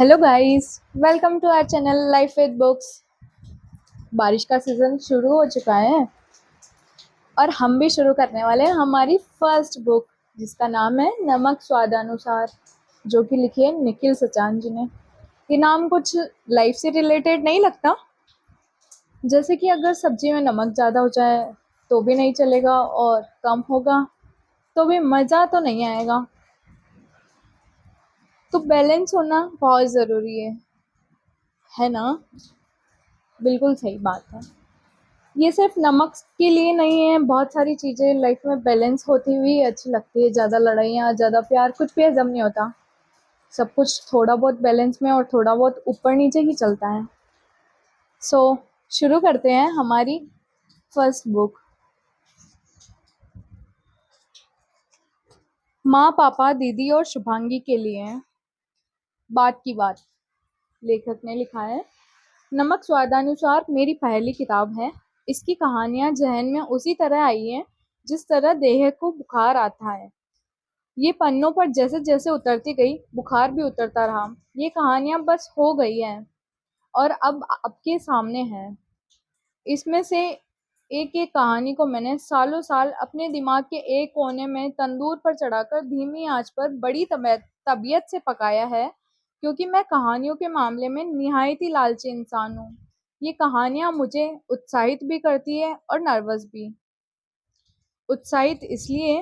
Hello guys, welcome to our channel life with books. बारिश का season शुरू हो चुका है और हम भी शुरू करने वाले हैं हमारी फर्स्ट बुक, जिसका नाम है नमक स्वादानुसार, जो कि लिखी है निखिल सचान जी ने। ये नाम कुछ लाइफ से रिलेटेड नहीं लगता? जैसे कि अगर सब्जी में नमक ज़्यादा हो जाए तो भी नहीं चलेगा और कम होगा तो भी मज़ा तो नहीं आएगा। तो बैलेंस होना बहुत ज़रूरी है ना? बिल्कुल सही बात है। ये सिर्फ नमक के लिए नहीं है, बहुत सारी चीज़ें लाइफ में बैलेंस होती हुई अच्छी लगती है। ज़्यादा लड़ाइयाँ, ज़्यादा प्यार, कुछ भी हजम नहीं होता। सब कुछ थोड़ा बहुत बैलेंस में और थोड़ा बहुत ऊपर नीचे ही चलता है। सो शुरू करते हैं हमारी फर्स्ट बुक। माँ, पापा, दीदी और शुभांगी के लिए बात की बात। लेखक ने लिखा है, नमक स्वादानुसार मेरी पहली किताब है। इसकी कहानियाँ जहन में उसी तरह आई हैं जिस तरह देह को बुखार आता है। ये पन्नों पर जैसे जैसे उतरती गई, बुखार भी उतरता रहा। ये कहानियां बस हो गई हैं और अब आपके सामने है। इसमें से एक एक कहानी को मैंने सालों साल अपने दिमाग के एक कोने में तंदूर पर चढ़ाकर धीमी आंच पर बड़ी तबीयत से पकाया है, क्योंकि मैं कहानियों के मामले में निहायती लालची इंसान हूँ। ये कहानियां मुझे उत्साहित भी करती है और नर्वस भी। उत्साहित इसलिए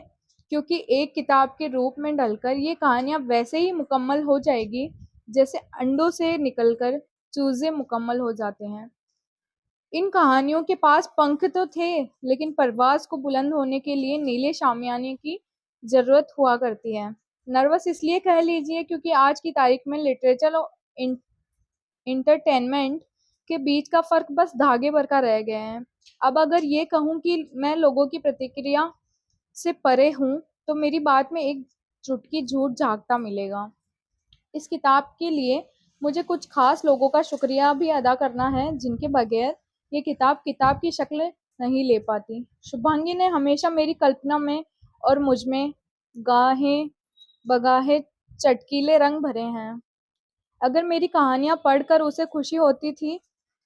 क्योंकि एक किताब के रूप में ढलकर ये कहानियां वैसे ही मुकम्मल हो जाएगी जैसे अंडों से निकलकर चूजे मुकम्मल हो जाते हैं। इन कहानियों के पास पंख तो थे, लेकिन परवाज को बुलंद होने के लिए नीले शामियाने की जरूरत हुआ करती है। नर्वस इसलिए कह लीजिए क्योंकि आज की तारीख में लिटरेचर और इंटरटेनमेंट के बीच का फर्क बस धागे भर का रह गया है। अब अगर ये कहूँ कि मैं लोगों की प्रतिक्रिया से परे हूँ तो मेरी बात में एक चुटकी झूठ झाँकता मिलेगा। इस किताब के लिए मुझे कुछ खास लोगों का शुक्रिया भी अदा करना है, जिनके बगैर ये किताब किताब की शक्ल नहीं ले पाती। शुभांगी ने हमेशा मेरी कल्पना में और मुझ में गाहे बगाहे चटकीले रंग भरे हैं। अगर मेरी कहानियां पढ़कर उसे खुशी होती थी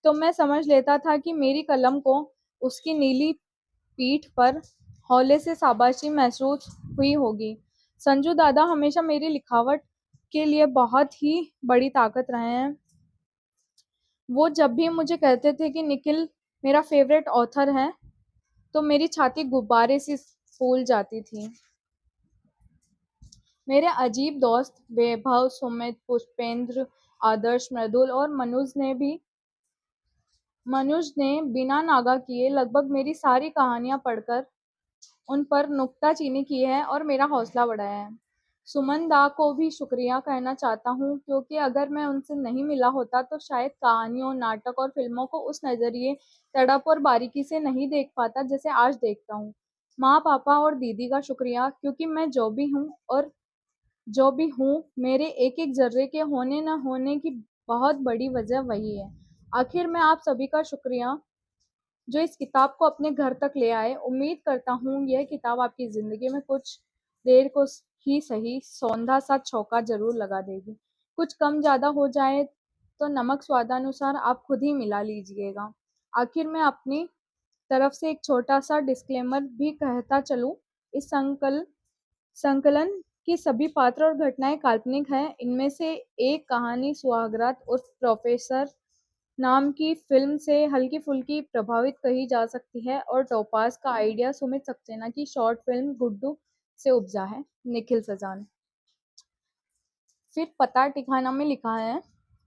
तो मैं समझ लेता था कि मेरी कलम को उसकी नीली पीठ पर हौले से शाबाशी महसूस हुई होगी। संजू दादा हमेशा मेरी लिखावट के लिए बहुत ही बड़ी ताकत रहे हैं। वो जब भी मुझे कहते थे कि निखिल मेरा फेवरेट ऑथर है, तो मेरी छाती गुब्बारे से फूल जाती थी। मेरे अजीब दोस्त वैभव, सुमित, पुष्पेंद्र, आदर्श, मृदुल और मनुज ने बिना नागा किए लगभग मेरी सारी कहानियां पढ़कर उन पर नुक्ताचीनी की है और मेरा हौसला बढ़ाया है। सुमन दा को भी शुक्रिया कहना चाहता हूँ, क्योंकि अगर मैं उनसे नहीं मिला होता तो शायद कहानियों, नाटक और फिल्मों को उस नजरिए, तड़प और बारीकी से नहीं देख पाता जैसे आज देखता हूँ। माँ, पापा और दीदी का शुक्रिया, क्योंकि मैं जो भी हूँ, मेरे एक एक जर्रे के होने न होने की बहुत बड़ी वजह वही है। आखिर मैं आप सभी का शुक्रिया जो इस किताब को अपने घर तक ले आए। उम्मीद करता हूँ यह किताब आपकी ज़िंदगी में कुछ देर को ही सही सौंधा सा छौंका जरूर लगा देगी। कुछ कम ज़्यादा हो जाए तो नमक स्वादानुसार आप खुद ही मिला लीजिएगा। आखिर मैं अपनी तरफ से एक छोटा सा डिस्क्लेमर भी कहता चलूँ। इस संकलन की सभी पात्र और घटनाएं काल्पनिक हैं। इनमें से एक कहानी सुहागरात उर्फ प्रोफेसर नाम की फिल्म से हल्की फुल्की प्रभावित कही जा सकती है और टोपाज का आइडिया सुमित सक्सेना की शॉर्ट फिल्म गुड्डू से उपजा है। निखिल सजान। फिर पता ठिकाना में लिखा है,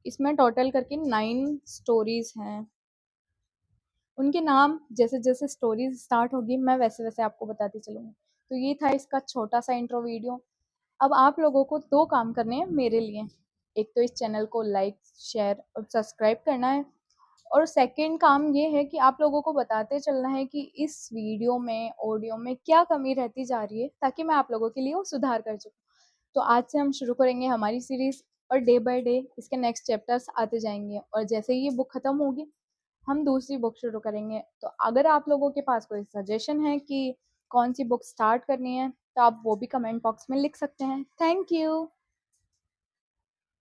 इसमें टोटल करके 9 स्टोरीज हैं। उनके नाम जैसे जैसे स्टोरीज स्टार्ट होगी मैं वैसे वैसे आपको बताती चलूँगी। तो ये था इसका छोटा सा इंट्रो वीडियो। अब आप लोगों को 2 काम करने हैं मेरे लिए। एक तो इस चैनल को लाइक, शेयर और सब्सक्राइब करना है, और सेकंड काम ये है कि आप लोगों को बताते चलना है कि इस वीडियो में, ऑडियो में क्या कमी रहती जा रही है, ताकि मैं आप लोगों के लिए वो सुधार कर सकूँ। तो आज से हम शुरू करेंगे हमारी सीरीज़ और डे बाय डे इसके नेक्स्ट चैप्टर्स आते जाएंगे, और जैसे ही ये बुक ख़त्म होगी हम दूसरी बुक शुरू करेंगे। तो अगर आप लोगों के पास कोई सजेशन है कि कौन सी बुक स्टार्ट करनी है तो आप वो भी कमेंट बॉक्स में लिख सकते हैं। Thank you.